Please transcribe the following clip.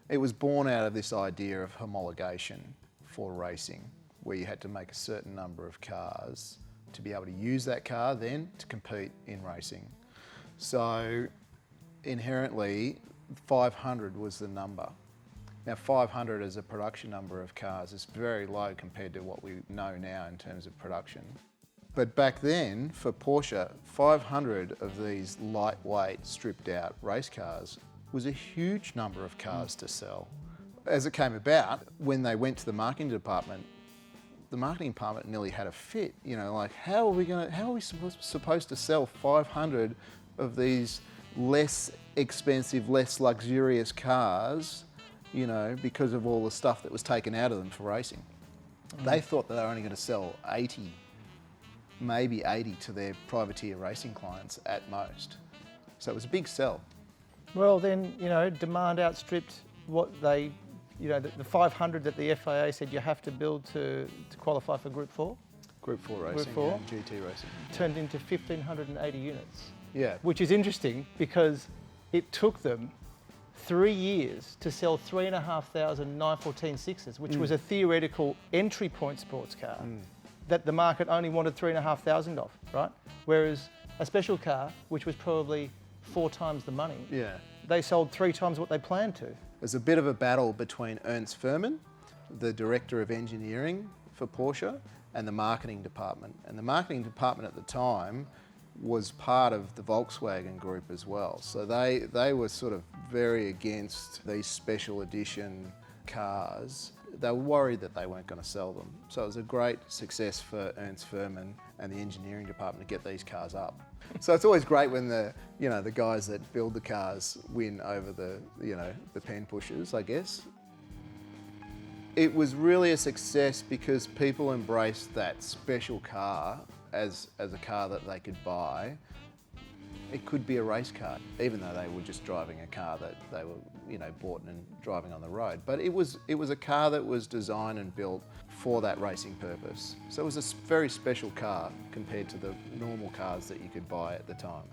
It was born out of this idea of homologation for racing, where you had to make a certain number of cars to be able to use that car then to compete in racing. So inherently, 500 was the number. Now 500 as a production number of cars is very low compared to what we know now in terms of production. But back then, for Porsche, 500 of these lightweight, stripped out race cars was a huge number of cars to sell. As it came about, when they went to the marketing department nearly had a fit. You know, like, how are we supposed to sell 500 of these less expensive, less luxurious cars, you know, because of all the stuff that was taken out of them for racing? They thought that they were only going to sell 80, maybe 80 to their privateer racing clients at most. So it was a big sell. Well, then, you know, demand outstripped what they, you know, the 500 that the FIA said you have to build to qualify for Group 4. Group 4 racing, Group 4 and GT racing. Turned into 1,580 units. Yeah. Which is interesting because it took them 3 years to sell 3,500 914-6s, which was a theoretical entry point sports car that the market only wanted 3,500 of, right? Whereas a special car, which was probably 4 times the money, they sold 3 times what they planned to. There's a bit of a battle between Ernst, the director of engineering for Porsche, and the marketing department. And the marketing department at the time was part of the Volkswagen group as well. So they were sort of very against these special edition cars. They were worried that they weren't going to sell them. So it was a great success for Ernst and the engineering department to get these cars up. So it's always great when the guys that build the cars win over the pen pushers, I guess. It was really a success because people embraced that special car as a car that they could buy. It could be a race car, even though they were just driving a car that they were, bought and driving on the road. But it was a car that was designed and built for that racing purpose. So it was a very special car compared to the normal cars that you could buy at the time.